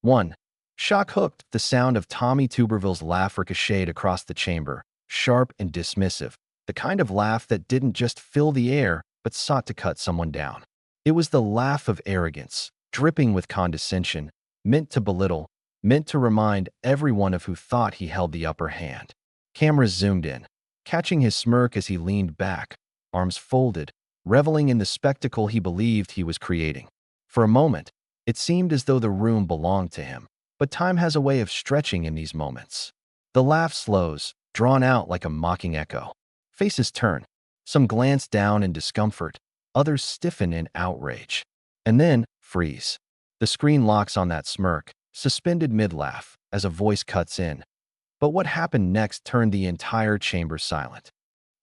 1. Shock hooked. The sound of Tommy Tuberville's laugh ricocheted across the chamber, sharp and dismissive, the kind of laugh that didn't just fill the air, but sought to cut someone down. It was the laugh of arrogance, dripping with condescension, meant to belittle, meant to remind everyone of who thought he held the upper hand. Cameras zoomed in, catching his smirk as he leaned back, arms folded, reveling in the spectacle he believed he was creating. For a moment, it seemed as though the room belonged to him, but time has a way of stretching in these moments. The laugh slows, drawn out like a mocking echo. Faces turn. Some glance down in discomfort, others stiffen in outrage. And then, freeze. The screen locks on that smirk, suspended mid-laugh, as a voice cuts in. But what happened next turned the entire chamber silent.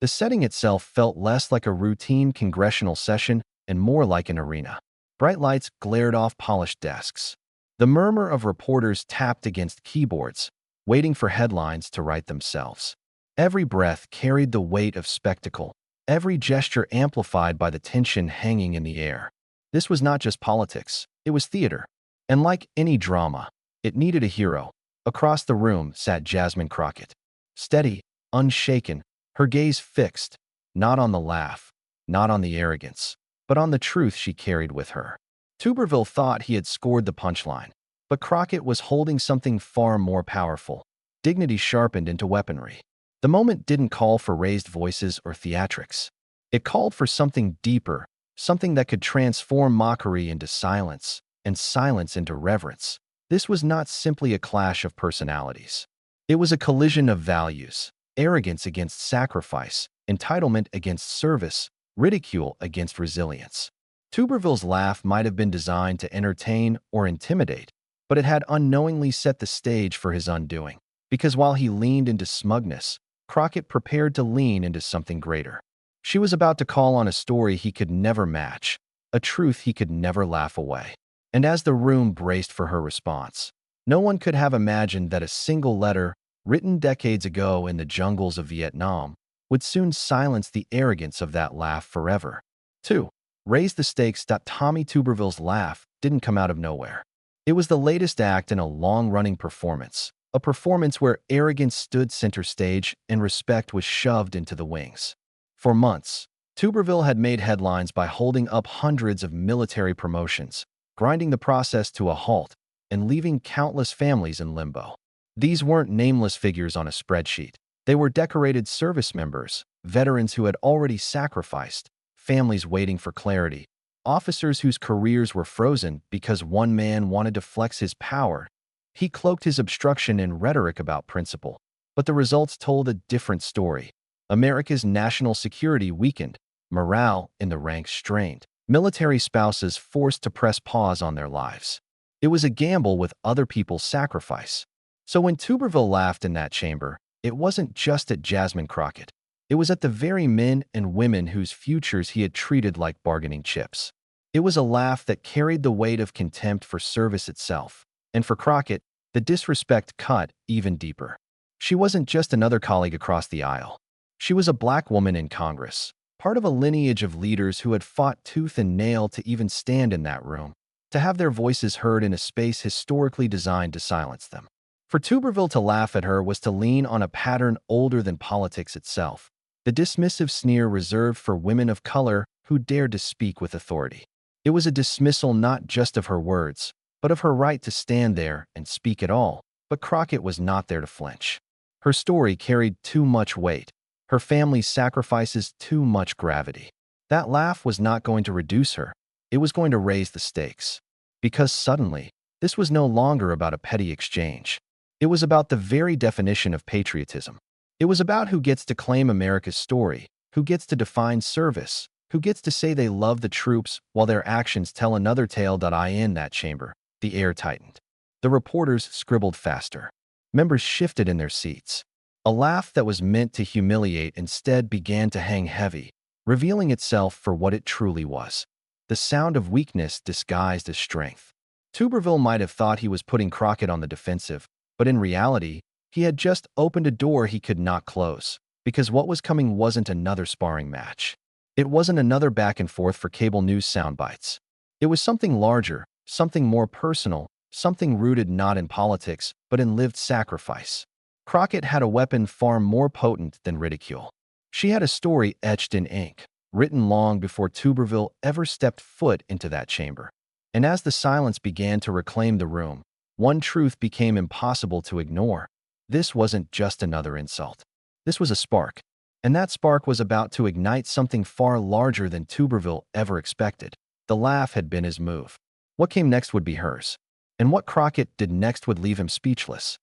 The setting itself felt less like a routine congressional session and more like an arena. Bright lights glared off polished desks. The murmur of reporters tapped against keyboards, waiting for headlines to write themselves. Every breath carried the weight of spectacle, every gesture amplified by the tension hanging in the air. This was not just politics, it was theater. And like any drama, it needed a hero. Across the room sat Jasmine Crockett. Steady, unshaken, her gaze fixed, not on the laugh, not on the arrogance, but on the truth she carried with her. Tuberville thought he had scored the punchline, but Crockett was holding something far more powerful, dignity sharpened into weaponry. The moment didn't call for raised voices or theatrics. It called for something deeper, something that could transform mockery into silence, and silence into reverence. This was not simply a clash of personalities. It was a collision of values, arrogance against sacrifice, entitlement against service, ridicule against resilience. Tuberville's laugh might have been designed to entertain or intimidate, but it had unknowingly set the stage for his undoing. Because while he leaned into smugness, Crockett prepared to lean into something greater. She was about to call on a story he could never match, a truth he could never laugh away. And as the room braced for her response, no one could have imagined that a single letter, written decades ago in the jungles of Vietnam, would soon silence the arrogance of that laugh forever. 2. Raise the stakes. Tommy Tuberville's laugh didn't come out of nowhere. It was the latest act in a long-running performance, a performance where arrogance stood center stage and respect was shoved into the wings. For months, Tuberville had made headlines by holding up hundreds of military promotions, grinding the process to a halt, and leaving countless families in limbo. These weren't nameless figures on a spreadsheet. They were decorated service members, veterans who had already sacrificed, families waiting for clarity, officers whose careers were frozen because one man wanted to flex his power. He cloaked his obstruction in rhetoric about principle, but the results told a different story. America's national security weakened, morale in the ranks strained, military spouses forced to press pause on their lives. It was a gamble with other people's sacrifice. So when Tuberville laughed in that chamber, it wasn't just at Jasmine Crockett. It was at the very men and women whose futures he had treated like bargaining chips. It was a laugh that carried the weight of contempt for service itself. And for Crockett, the disrespect cut even deeper. She wasn't just another colleague across the aisle. She was a black woman in Congress, part of a lineage of leaders who had fought tooth and nail to even stand in that room, to have their voices heard in a space historically designed to silence them. For Tuberville to laugh at her was to lean on a pattern older than politics itself, the dismissive sneer reserved for women of color who dared to speak with authority. It was a dismissal not just of her words, but of her right to stand there and speak at all. But Crockett was not there to flinch. Her story carried too much weight, her family's sacrifices too much gravity. That laugh was not going to reduce her, it was going to raise the stakes. Because suddenly, this was no longer about a petty exchange. It was about the very definition of patriotism. It was about who gets to claim America's story, who gets to define service, who gets to say they love the troops while their actions tell another tale. In that chamber, the air tightened. The reporters scribbled faster. Members shifted in their seats. A laugh that was meant to humiliate instead began to hang heavy, revealing itself for what it truly was. The sound of weakness disguised as strength. Tuberville might have thought he was putting Crockett on the defensive, but in reality, he had just opened a door he could not close, because what was coming wasn't another sparring match. It wasn't another back and forth for cable news soundbites. It was something larger, something more personal, something rooted not in politics, but in lived sacrifice. Crockett had a weapon far more potent than ridicule. She had a story etched in ink, written long before Tuberville ever stepped foot into that chamber. And as the silence began to reclaim the room, one truth became impossible to ignore. This wasn't just another insult. This was a spark. And that spark was about to ignite something far larger than Tuberville ever expected. The laugh had been his move. What came next would be hers. And what Crockett did next would leave him speechless.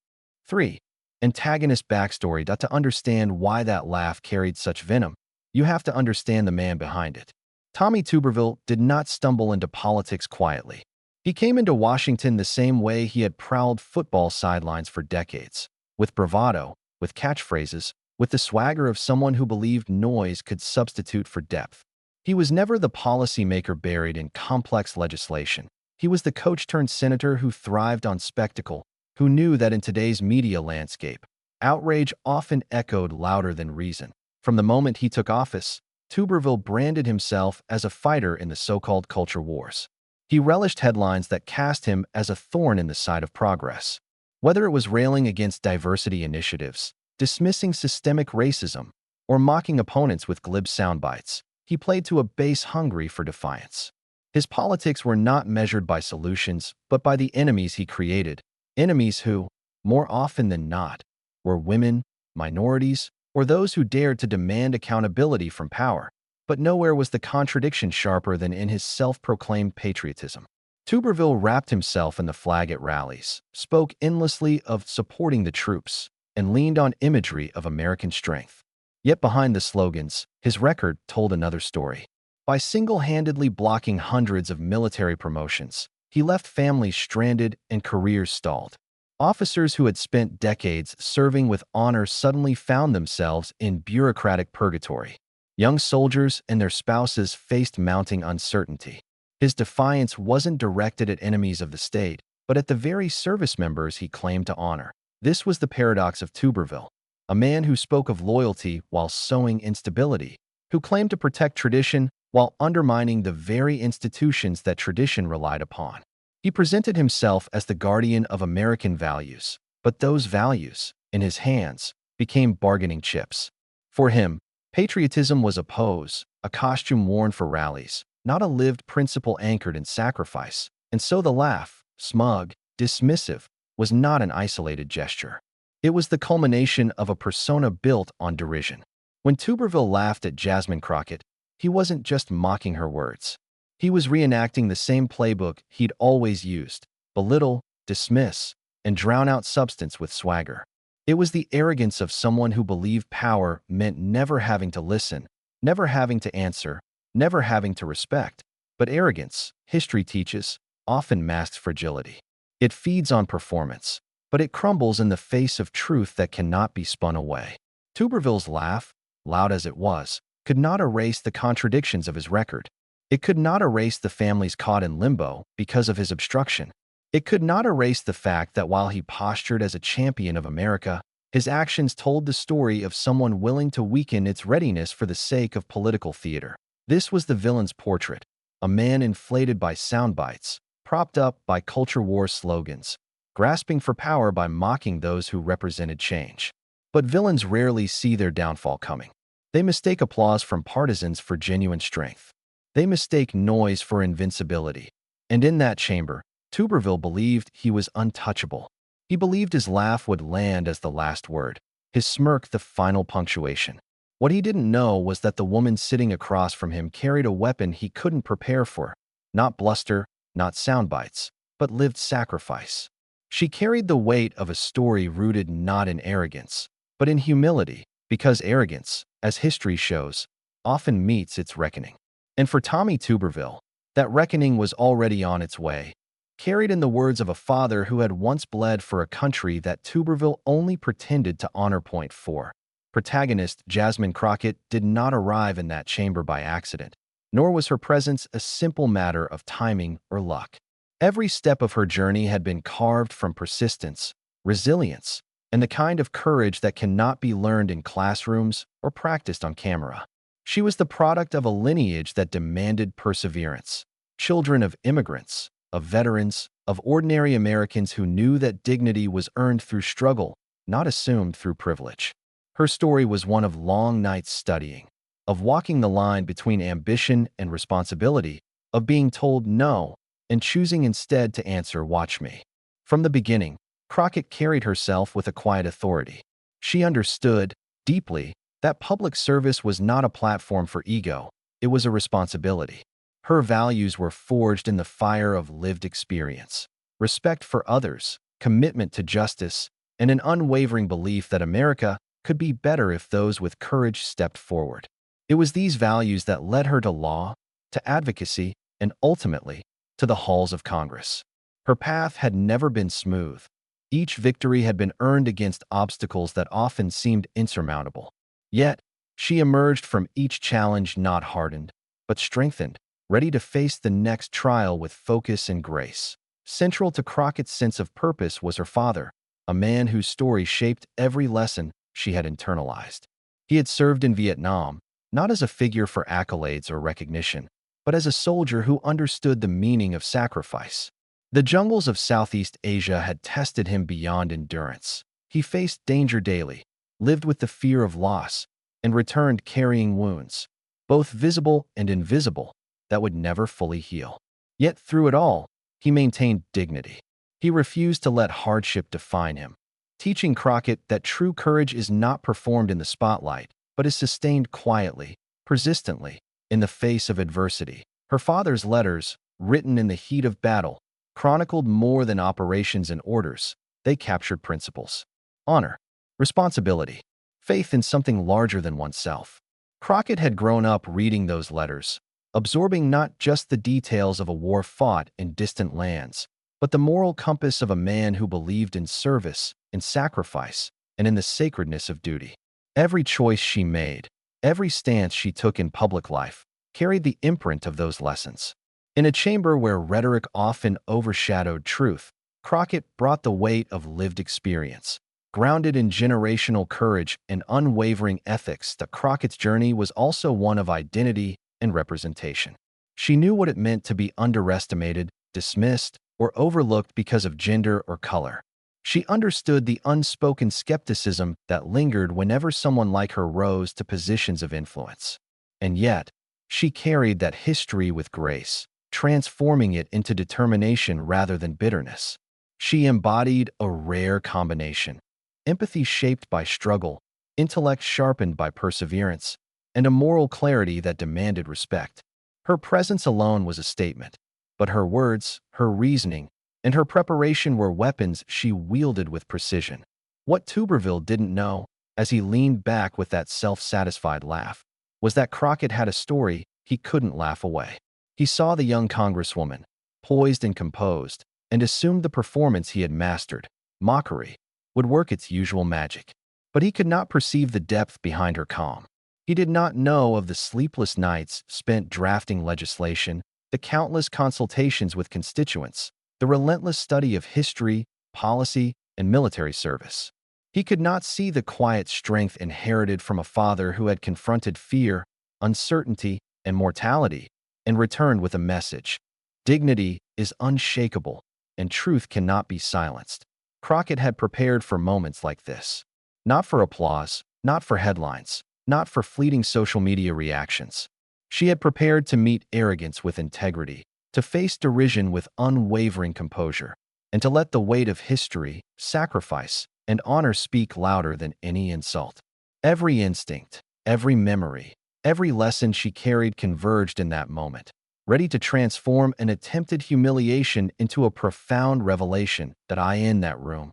3. Antagonist backstory. To understand why that laugh carried such venom, you have to understand the man behind it. Tommy Tuberville did not stumble into politics quietly. He came into Washington the same way he had prowled football sidelines for decades, with bravado, with catchphrases, with the swagger of someone who believed noise could substitute for depth. He was never the policymaker buried in complex legislation. He was the coach-turned-senator who thrived on spectacle, who knew that in today's media landscape, outrage often echoed louder than reason. From the moment he took office, Tuberville branded himself as a fighter in the so-called culture wars. He relished headlines that cast him as a thorn in the side of progress. Whether it was railing against diversity initiatives, dismissing systemic racism, or mocking opponents with glib soundbites, he played to a base hungry for defiance. His politics were not measured by solutions, but by the enemies he created, enemies who, more often than not, were women, minorities, or those who dared to demand accountability from power. But nowhere was the contradiction sharper than in his self-proclaimed patriotism. Tuberville wrapped himself in the flag at rallies, spoke endlessly of supporting the troops, and leaned on imagery of American strength. Yet behind the slogans, his record told another story. By single-handedly blocking hundreds of military promotions, he left families stranded and careers stalled. Officers who had spent decades serving with honor suddenly found themselves in bureaucratic purgatory. Young soldiers and their spouses faced mounting uncertainty. His defiance wasn't directed at enemies of the state, but at the very service members he claimed to honor. This was the paradox of Tuberville, a man who spoke of loyalty while sowing instability, who claimed to protect tradition while undermining the very institutions that tradition relied upon. He presented himself as the guardian of American values, but those values, in his hands, became bargaining chips. For him, patriotism was a pose, a costume worn for rallies, not a lived principle anchored in sacrifice. And so the laugh, smug, dismissive, was not an isolated gesture. It was the culmination of a persona built on derision. When Tuberville laughed at Jasmine Crockett, he wasn't just mocking her words. He was reenacting the same playbook he'd always used: belittle, dismiss, and drown out substance with swagger. It was the arrogance of someone who believed power meant never having to listen, never having to answer, never having to respect. But arrogance, history teaches, often masks fragility. It feeds on performance, but it crumbles in the face of truth that cannot be spun away. Tuberville's laugh, loud as it was, could not erase the contradictions of his record. It could not erase the families caught in limbo because of his obstruction. It could not erase the fact that while he postured as a champion of America, his actions told the story of someone willing to weaken its readiness for the sake of political theater. This was the villain's portrait, a man inflated by soundbites, propped up by culture war slogans, grasping for power by mocking those who represented change. But villains rarely see their downfall coming. They mistake applause from partisans for genuine strength. They mistake noise for invincibility. And in that chamber, Tuberville believed he was untouchable. He believed his laugh would land as the last word, his smirk the final punctuation. What he didn't know was that the woman sitting across from him carried a weapon he couldn't prepare for. Not bluster, not soundbites, but lived sacrifice. She carried the weight of a story rooted not in arrogance, but in humility, because arrogance, as history shows, often meets its reckoning. And for Tommy Tuberville, that reckoning was already on its way, carried in the words of a father who had once bled for a country that Tuberville only pretended to honor. Point 4. Protagonist Jasmine Crockett did not arrive in that chamber by accident, nor was her presence a simple matter of timing or luck. Every step of her journey had been carved from persistence, resilience, and the kind of courage that cannot be learned in classrooms or practiced on camera. She was the product of a lineage that demanded perseverance, children of immigrants, of veterans, of ordinary Americans who knew that dignity was earned through struggle, not assumed through privilege. Her story was one of long nights studying, of walking the line between ambition and responsibility, of being told no and choosing instead to answer, "Watch me." From the beginning, Crockett carried herself with a quiet authority. She understood, deeply, that public service was not a platform for ego, it was a responsibility. Her values were forged in the fire of lived experience: respect for others, commitment to justice, and an unwavering belief that America could be better if those with courage stepped forward. It was these values that led her to law, to advocacy, and ultimately, to the halls of Congress. Her path had never been smooth. Each victory had been earned against obstacles that often seemed insurmountable. Yet, she emerged from each challenge not hardened, but strengthened, ready to face the next trial with focus and grace. Central to Crockett's sense of purpose was her father, a man whose story shaped every lesson she had internalized. He had served in Vietnam, not as a figure for accolades or recognition, but as a soldier who understood the meaning of sacrifice. The jungles of Southeast Asia had tested him beyond endurance. He faced danger daily, lived with the fear of loss, and returned carrying wounds, both visible and invisible, that would never fully heal. Yet through it all, he maintained dignity. He refused to let hardship define him, teaching Crockett that true courage is not performed in the spotlight, but is sustained quietly, persistently, in the face of adversity. Her father's letters, written in the heat of battle, chronicled more than operations and orders. They captured principles: honor, responsibility, faith in something larger than oneself. Crockett had grown up reading those letters, absorbing not just the details of a war fought in distant lands, but the moral compass of a man who believed in service, in sacrifice, and in the sacredness of duty. Every choice she made, every stance she took in public life, carried the imprint of those lessons. In a chamber where rhetoric often overshadowed truth, Crockett brought the weight of lived experience. Grounded in generational courage and unwavering ethics, the Crockett's journey was also one of identity and representation. She knew what it meant to be underestimated, dismissed, or overlooked because of gender or color. She understood the unspoken skepticism that lingered whenever someone like her rose to positions of influence. And yet, she carried that history with grace, transforming it into determination rather than bitterness. She embodied a rare combination: empathy shaped by struggle, intellect sharpened by perseverance, and a moral clarity that demanded respect. Her presence alone was a statement, but her words, her reasoning, and her preparation were weapons she wielded with precision. What Tuberville didn't know, as he leaned back with that self-satisfied laugh, was that Crockett had a story he couldn't laugh away. He saw the young Congresswoman, poised and composed, and assumed the performance he had mastered, mockery, would work its usual magic. But he could not perceive the depth behind her calm. He did not know of the sleepless nights spent drafting legislation, the countless consultations with constituents, the relentless study of history, policy, and military service. He could not see the quiet strength inherited from a father who had confronted fear, uncertainty, and mortality, and returned with a message: dignity is unshakable, and truth cannot be silenced. Crockett had prepared for moments like this. Not for applause, not for headlines, not for fleeting social media reactions. She had prepared to meet arrogance with integrity, to face derision with unwavering composure, and to let the weight of history, sacrifice, and honor speak louder than any insult. Every instinct, every memory, every lesson she carried converged in that moment, ready to transform an attempted humiliation into a profound revelation. That I in that room.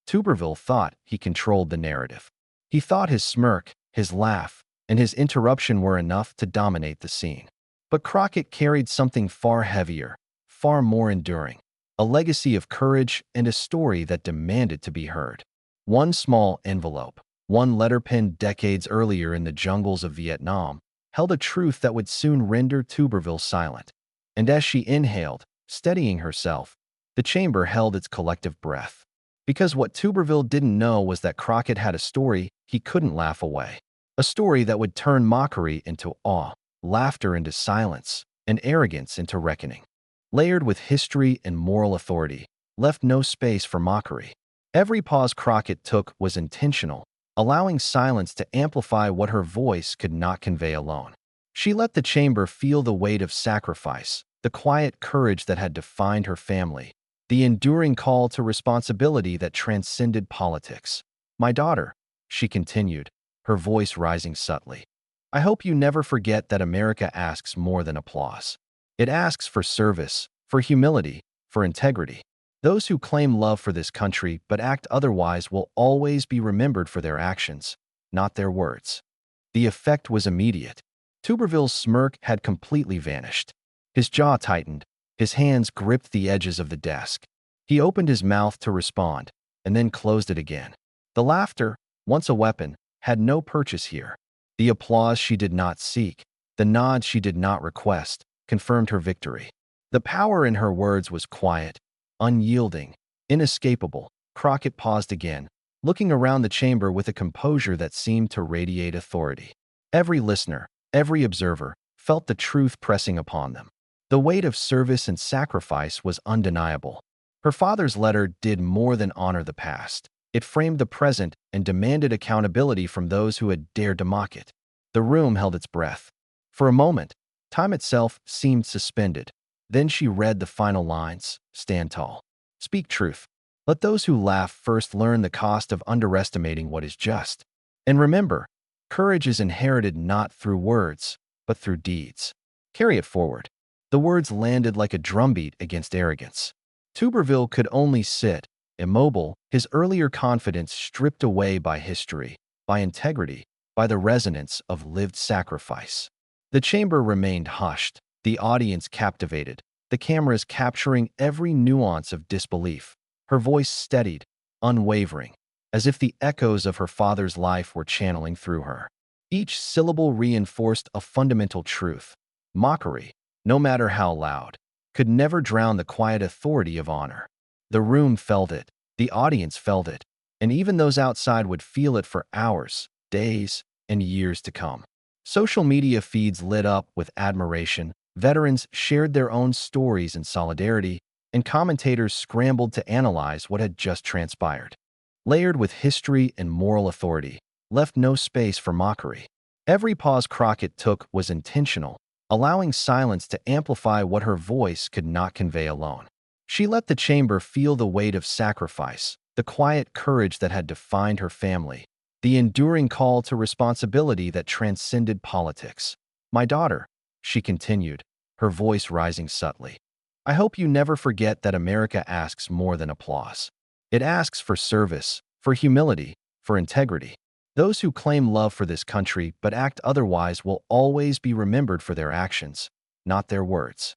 Tuberville thought he controlled the narrative. He thought his smirk, his laugh, and his interruption were enough to dominate the scene. But Crockett carried something far heavier, far more enduring: a legacy of courage and a story that demanded to be heard. One small envelope, one letter penned decades earlier in the jungles of Vietnam, held a truth that would soon render Tuberville silent. And as she inhaled, steadying herself, the chamber held its collective breath. Because what Tuberville didn't know was that Crockett had a story he couldn't laugh away. A story that would turn mockery into awe, laughter into silence, and arrogance into reckoning. layered with history and moral authority, left no space for mockery. Every pause Crockett took was intentional, allowing silence to amplify what her voice could not convey alone. She let the chamber feel the weight of sacrifice, the quiet courage that had defined her family, the enduring call to responsibility that transcended politics. "My daughter," she continued, her voice rising subtly, "I hope you never forget that America asks more than applause. It asks for service, for humility, for integrity. Those who claim love for this country but act otherwise will always be remembered for their actions, not their words." The effect was immediate. Tuberville's smirk had completely vanished. His jaw tightened, his hands gripped the edges of the desk. He opened his mouth to respond, and then closed it again. The laughter, once a weapon, had no purchase here. The applause she did not seek, the nod she did not request, confirmed her victory. The power in her words was quiet, unyielding, inescapable. Crockett paused again, looking around the chamber with a composure that seemed to radiate authority. Every listener, every observer, felt the truth pressing upon them. The weight of service and sacrifice was undeniable. Her father's letter did more than honor the past. It framed the present and demanded accountability from those who had dared to mock it. The room held its breath. For a moment, time itself seemed suspended. Then she read the final lines: "Stand tall. Speak truth. Let those who laugh first learn the cost of underestimating what is just. And remember, courage is inherited not through words, but through deeds. Carry it forward." The words landed like a drumbeat against arrogance. Tuberville could only sit, immobile, his earlier confidence stripped away by history, by integrity, by the resonance of lived sacrifice. The chamber remained hushed, the audience captivated, the cameras capturing every nuance of disbelief. Her voice steadied, unwavering, as if the echoes of her father's life were channeling through her. Each syllable reinforced a fundamental truth: mockery, no matter how loud, could never drown the quiet authority of honor. The room felt it, the audience felt it, and even those outside would feel it for hours, days, and years to come. Social media feeds lit up with admiration, veterans shared their own stories in solidarity, and commentators scrambled to analyze what had just transpired. Layered with history and moral authority, left no space for mockery. Every pause Crockett took was intentional, allowing silence to amplify what her voice could not convey alone. She let the chamber feel the weight of sacrifice, the quiet courage that had defined her family, the enduring call to responsibility that transcended politics. "My daughter," she continued, her voice rising subtly, "I hope you never forget that America asks more than applause. It asks for service, for humility, for integrity. Those who claim love for this country but act otherwise will always be remembered for their actions, not their words."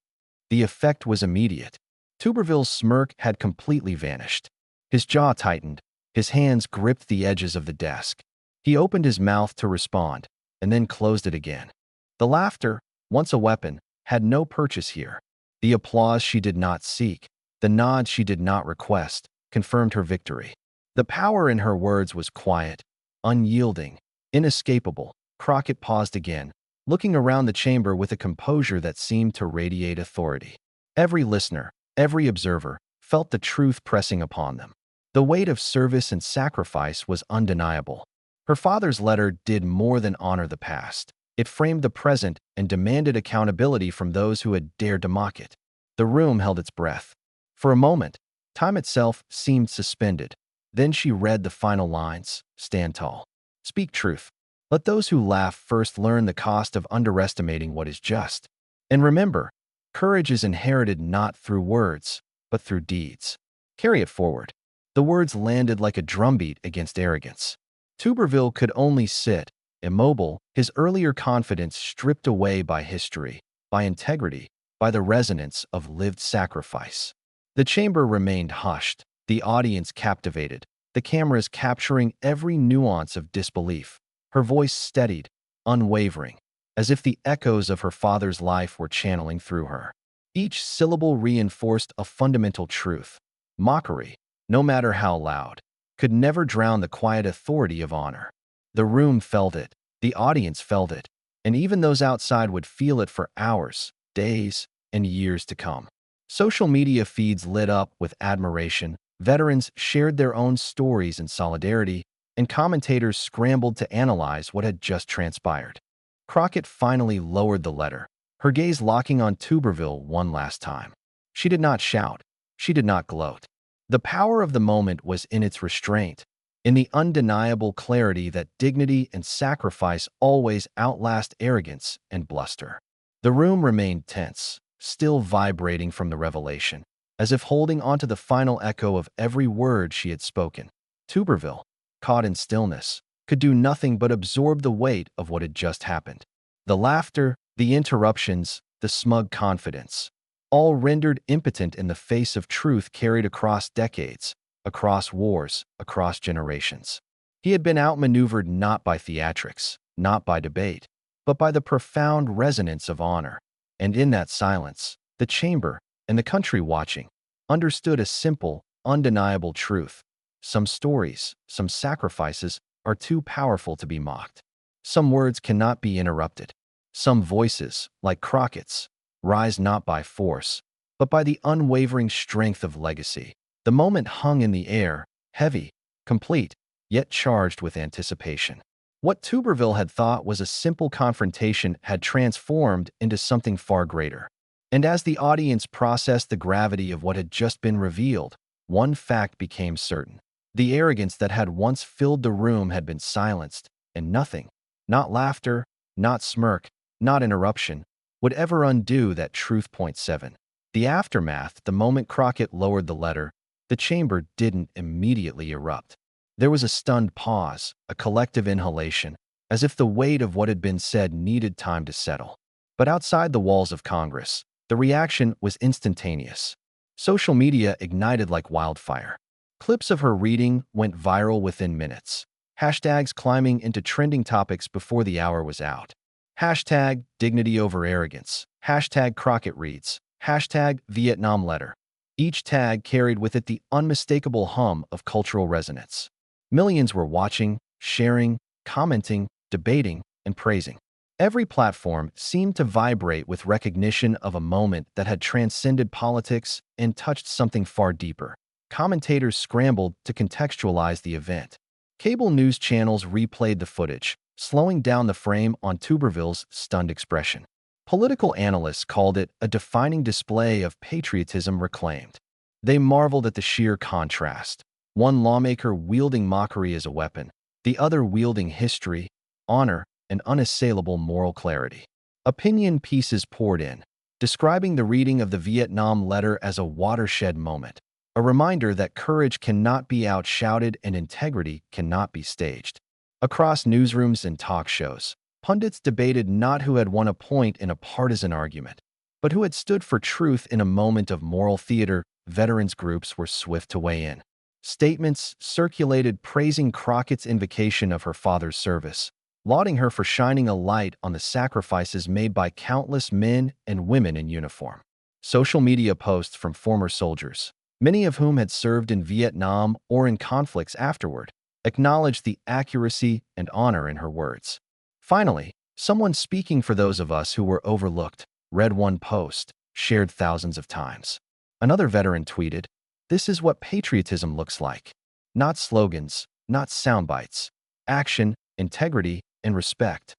The effect was immediate. Tuberville's smirk had completely vanished. His jaw tightened, his hands gripped the edges of the desk. He opened his mouth to respond, and then closed it again. The laughter, once a weapon, had no purchase here. The applause she did not seek, the nod she did not request, confirmed her victory. The power in her words was quiet, unyielding, inescapable. Crockett paused again, looking around the chamber with a composure that seemed to radiate authority. Every listener, every observer, felt the truth pressing upon them. The weight of service and sacrifice was undeniable. Her father's letter did more than honor the past. It framed the present and demanded accountability from those who had dared to mock it. The room held its breath. For a moment, time itself seemed suspended. Then she read the final lines: "Stand tall. Speak truth. Let those who laugh first learn the cost of underestimating what is just. And remember, courage is inherited not through words, but through deeds. Carry it forward." The words landed like a drumbeat against arrogance. Tuberville could only sit, immobile, his earlier confidence stripped away by history, by integrity, by the resonance of lived sacrifice. The chamber remained hushed, the audience captivated, the cameras capturing every nuance of disbelief. Her voice steadied, unwavering, as if the echoes of her father's life were channeling through her. Each syllable reinforced a fundamental truth: mockery, no matter how loud, could never drown the quiet authority of honor. The room felt it, the audience felt it, and even those outside would feel it for hours, days, and years to come. Social media feeds lit up with admiration, veterans shared their own stories in solidarity, and commentators scrambled to analyze what had just transpired. Crockett finally lowered the letter, her gaze locking on Tuberville one last time. She did not shout. She did not gloat. The power of the moment was in its restraint, in the undeniable clarity that dignity and sacrifice always outlast arrogance and bluster. The room remained tense, still vibrating from the revelation, as if holding onto the final echo of every word she had spoken. Tuberville, caught in stillness, could do nothing but absorb the weight of what had just happened. The laughter, the interruptions, the smug confidence, all rendered impotent in the face of truth carried across decades, across wars, across generations. He had been outmaneuvered not by theatrics, not by debate, but by the profound resonance of honor. And in that silence, the chamber, and the country watching, understood a simple, undeniable truth. Some stories, some sacrifices, are too powerful to be mocked. Some words cannot be interrupted. Some voices, like Crockett's, rise not by force, but by the unwavering strength of legacy. The moment hung in the air, heavy, complete, yet charged with anticipation. What Tuberville had thought was a simple confrontation had transformed into something far greater. And as the audience processed the gravity of what had just been revealed, one fact became certain. The arrogance that had once filled the room had been silenced, and nothing, not laughter, not smirk, not interruption, would ever undo that truth. Point 7. The aftermath, the moment Crockett lowered the letter, the chamber didn't immediately erupt. There was a stunned pause, a collective inhalation, as if the weight of what had been said needed time to settle. But outside the walls of Congress, the reaction was instantaneous. Social media ignited like wildfire. Clips of her reading went viral within minutes. Hashtags climbing into trending topics before the hour was out. Hashtag dignity over arrogance. Hashtag Crockett reads. Hashtag Vietnam letter. Each tag carried with it the unmistakable hum of cultural resonance. Millions were watching, sharing, commenting, debating, and praising. Every platform seemed to vibrate with recognition of a moment that had transcended politics and touched something far deeper. Commentators scrambled to contextualize the event. Cable news channels replayed the footage, slowing down the frame on Tuberville's stunned expression. Political analysts called it a defining display of patriotism reclaimed. They marveled at the sheer contrast. One lawmaker wielding mockery as a weapon, the other wielding history, honor, and unassailable moral clarity. Opinion pieces poured in, describing the reading of the Vietnam letter as a watershed moment, a reminder that courage cannot be outshouted and integrity cannot be staged. Across newsrooms and talk shows, pundits debated not who had won a point in a partisan argument, but who had stood for truth in a moment of moral theater. Veterans groups were swift to weigh in. Statements circulated praising Crockett's invocation of her father's service, lauding her for shining a light on the sacrifices made by countless men and women in uniform. Social media posts from former soldiers, many of whom had served in Vietnam or in conflicts afterward, acknowledged the accuracy and honor in her words. Finally, someone speaking for those of us who were overlooked read one post, shared thousands of times. Another veteran tweeted, "This is what patriotism looks like. Not slogans, not sound bites. Action, integrity, and respect."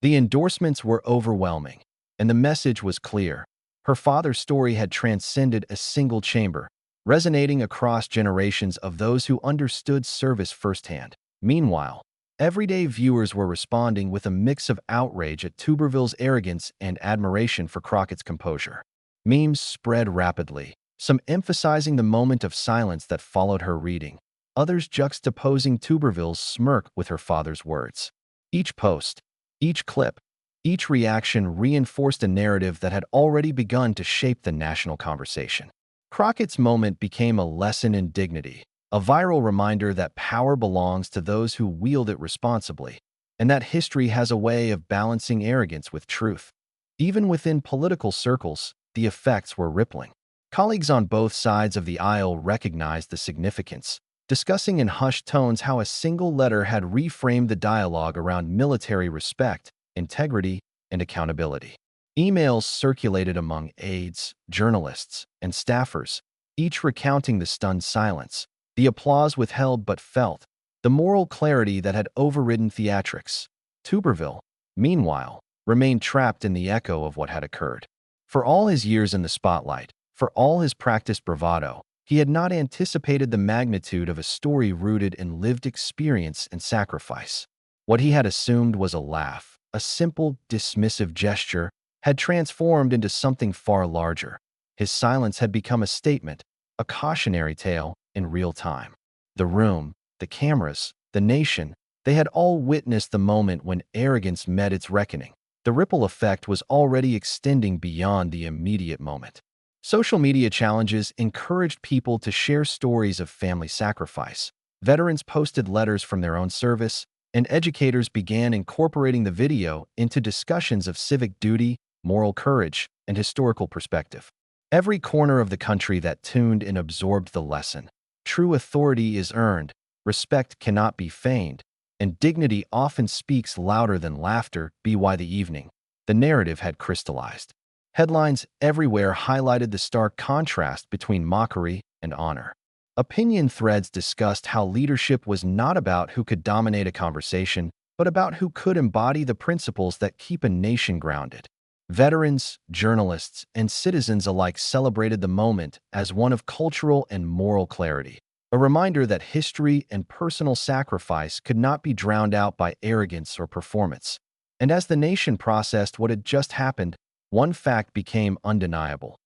The endorsements were overwhelming, and the message was clear. Her father's story had transcended a single chamber, resonating across generations of those who understood service firsthand. Meanwhile, everyday viewers were responding with a mix of outrage at Tuberville's arrogance and admiration for Crockett's composure. Memes spread rapidly, some emphasizing the moment of silence that followed her reading, others juxtaposing Tuberville's smirk with her father's words. Each post, each clip, each reaction reinforced a narrative that had already begun to shape the national conversation. Crockett's moment became a lesson in dignity, a viral reminder that power belongs to those who wield it responsibly, and that history has a way of balancing arrogance with truth. Even within political circles, the effects were rippling. Colleagues on both sides of the aisle recognized the significance, discussing in hushed tones how a single letter had reframed the dialogue around military respect, integrity, and accountability. Emails circulated among aides, journalists, and staffers, each recounting the stunned silence, the applause withheld but felt, the moral clarity that had overridden theatrics. Tuberville, meanwhile, remained trapped in the echo of what had occurred. For all his years in the spotlight, for all his practiced bravado, he had not anticipated the magnitude of a story rooted in lived experience and sacrifice. What he had assumed was a laugh, a simple, dismissive gesture, had transformed into something far larger. His silence had become a statement, a cautionary tale in real time. The room, the cameras, the nation, they had all witnessed the moment when arrogance met its reckoning. The ripple effect was already extending beyond the immediate moment. Social media challenges encouraged people to share stories of family sacrifice. Veterans posted letters from their own service, and educators began incorporating the video into discussions of civic duty, moral courage, and historical perspective. Every corner of the country that tuned in absorbed the lesson. True authority is earned, respect cannot be feigned, and dignity often speaks louder than laughter. By the evening, the narrative had crystallized. Headlines everywhere highlighted the stark contrast between mockery and honor. Opinion threads discussed how leadership was not about who could dominate a conversation, but about who could embody the principles that keep a nation grounded. Veterans, journalists, and citizens alike celebrated the moment as one of cultural and moral clarity, a reminder that history and personal sacrifice could not be drowned out by arrogance or performance. And as the nation processed what had just happened, one fact became undeniable.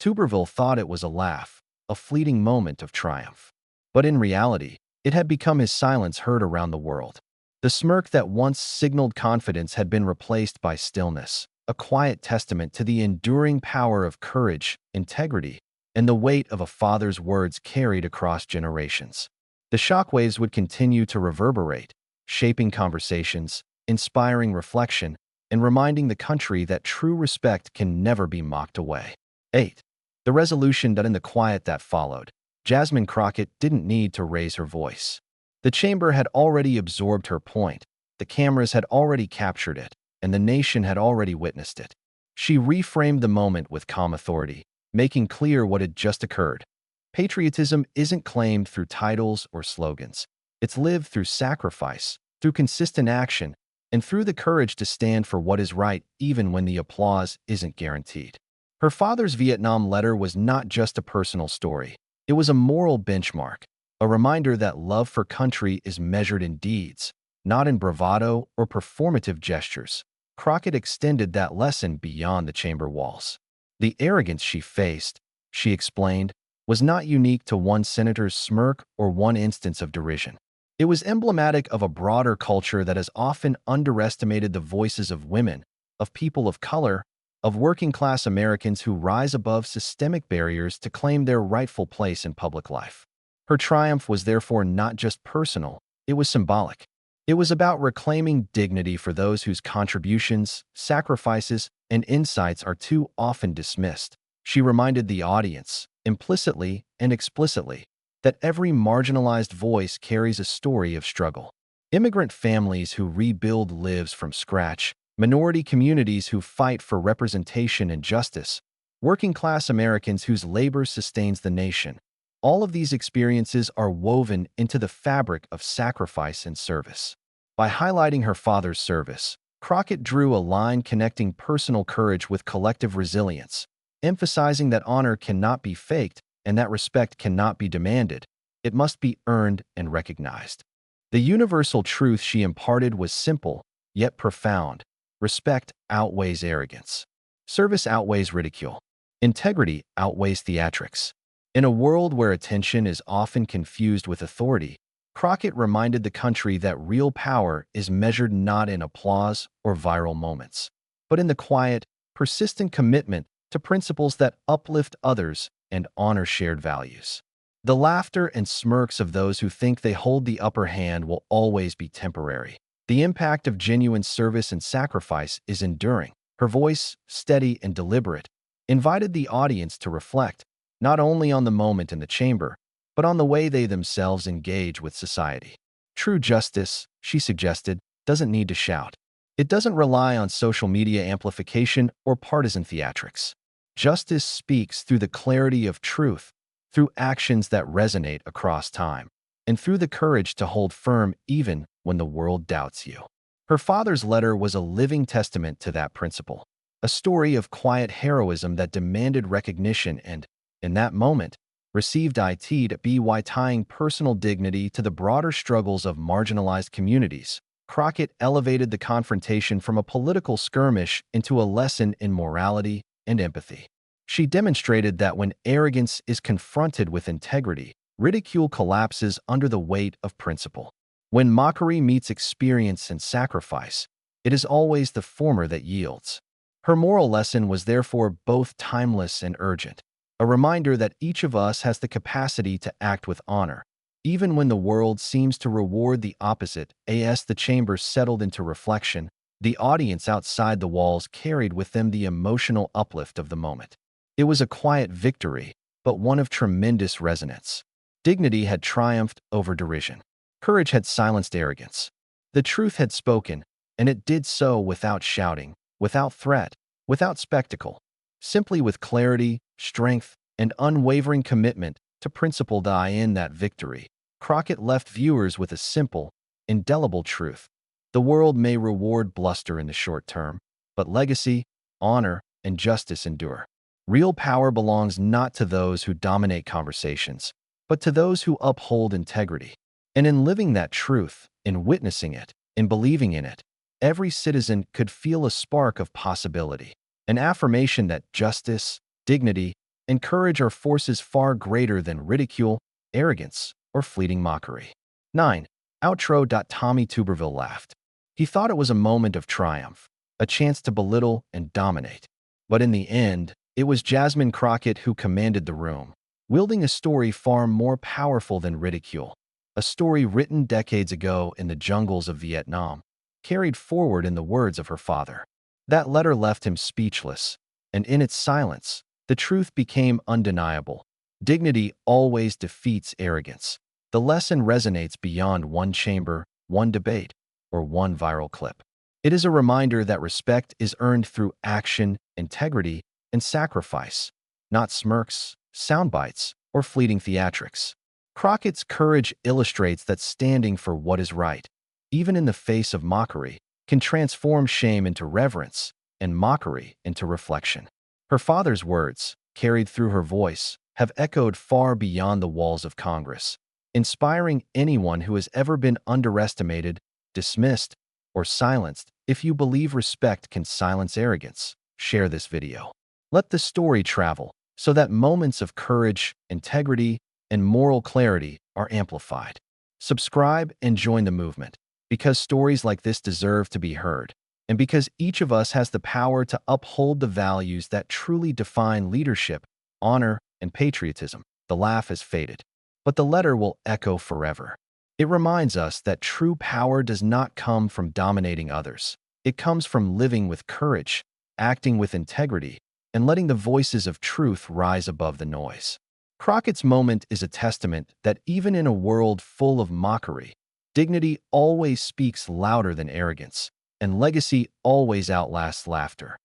Tuberville thought it was a laugh, a fleeting moment of triumph. But in reality, it had become his silence heard around the world. The smirk that once signaled confidence had been replaced by stillness, a quiet testament to the enduring power of courage, integrity, and the weight of a father's words carried across generations. The shockwaves would continue to reverberate, shaping conversations, inspiring reflection, and reminding the country that true respect can never be mocked away. 8. The resolution that in the quiet that followed, Jasmine Crockett didn't need to raise her voice. The chamber had already absorbed her point, the cameras had already captured it, and the nation had already witnessed it. She reframed the moment with calm authority, making clear what had just occurred. Patriotism isn't claimed through titles or slogans. It's lived through sacrifice, through consistent action, and through the courage to stand for what is right even when the applause isn't guaranteed. Her father's Vietnam letter was not just a personal story. It was a moral benchmark, a reminder that love for country is measured in deeds, not in bravado or performative gestures. Crockett extended that lesson beyond the chamber walls. The arrogance she faced, she explained, was not unique to one senator's smirk or one instance of derision. It was emblematic of a broader culture that has often underestimated the voices of women, of people of color, of working-class Americans who rise above systemic barriers to claim their rightful place in public life. Her triumph was therefore not just personal, it was symbolic. It was about reclaiming dignity for those whose contributions, sacrifices, and insights are too often dismissed. She reminded the audience, implicitly and explicitly, that every marginalized voice carries a story of struggle. Immigrant families who rebuild lives from scratch, minority communities who fight for representation and justice, working-class Americans whose labor sustains the nation. All of these experiences are woven into the fabric of sacrifice and service. By highlighting her father's service, Crockett drew a line connecting personal courage with collective resilience, emphasizing that honor cannot be faked and that respect cannot be demanded. It must be earned and recognized. The universal truth she imparted was simple, yet profound. Respect outweighs arrogance. Service outweighs ridicule. Integrity outweighs theatrics. In a world where attention is often confused with authority, Crockett reminded the country that real power is measured not in applause or viral moments, but in the quiet, persistent commitment to principles that uplift others and honor shared values. The laughter and smirks of those who think they hold the upper hand will always be temporary. The impact of genuine service and sacrifice is enduring. Her voice, steady and deliberate, invited the audience to reflect, not only on the moment in the chamber, but on the way they themselves engage with society. True justice, she suggested, doesn't need to shout. It doesn't rely on social media amplification or partisan theatrics. Justice speaks through the clarity of truth, through actions that resonate across time, and through the courage to hold firm even when the world doubts you. Her father's letter was a living testament to that principle, a story of quiet heroism that demanded recognition and, in that moment, received it to by tying personal dignity to the broader struggles of marginalized communities. Crockett elevated the confrontation from a political skirmish into a lesson in morality and empathy. She demonstrated that when arrogance is confronted with integrity, ridicule collapses under the weight of principle. When mockery meets experience and sacrifice, it is always the former that yields. Her moral lesson was therefore both timeless and urgent, a reminder that each of us has the capacity to act with honor, even when the world seems to reward the opposite. As the chamber settled into reflection, the audience outside the walls carried with them the emotional uplift of the moment. It was a quiet victory, but one of tremendous resonance. Dignity had triumphed over derision. Courage had silenced arrogance. The truth had spoken, and it did so without shouting, without threat, without spectacle, simply with clarity, strength, and unwavering commitment to principle. In that victory, Crockett left viewers with a simple, indelible truth. The world may reward bluster in the short term, but legacy, honor, and justice endure. Real power belongs not to those who dominate conversations, but to those who uphold integrity. And in living that truth, in witnessing it, in believing in it, every citizen could feel a spark of possibility, an affirmation that justice, dignity, and courage are forces far greater than ridicule, arrogance, or fleeting mockery. 9. Outro. Tommy Tuberville laughed. He thought it was a moment of triumph, a chance to belittle and dominate. But in the end, it was Jasmine Crockett who commanded the room, wielding a story far more powerful than ridicule, a story written decades ago in the jungles of Vietnam, carried forward in the words of her father. That letter left him speechless, and in its silence, the truth became undeniable. Dignity always defeats arrogance. The lesson resonates beyond one chamber, one debate, or one viral clip. It is a reminder that respect is earned through action, integrity, and sacrifice, not smirks, soundbites, or fleeting theatrics. Crockett's courage illustrates that standing for what is right, even in the face of mockery, can transform shame into reverence and mockery into reflection. Her father's words, carried through her voice, have echoed far beyond the walls of Congress, inspiring anyone who has ever been underestimated, dismissed, or silenced. If you believe respect can silence arrogance, share this video. Let the story travel so that moments of courage, integrity, and moral clarity are amplified. Subscribe and join the movement, because stories like this deserve to be heard, and because each of us has the power to uphold the values that truly define leadership, honor, and patriotism. The laugh has faded, but the letter will echo forever. It reminds us that true power does not come from dominating others. It comes from living with courage, acting with integrity, and letting the voices of truth rise above the noise. Crockett's moment is a testament that even in a world full of mockery, dignity always speaks louder than arrogance, and legacy always outlasts laughter.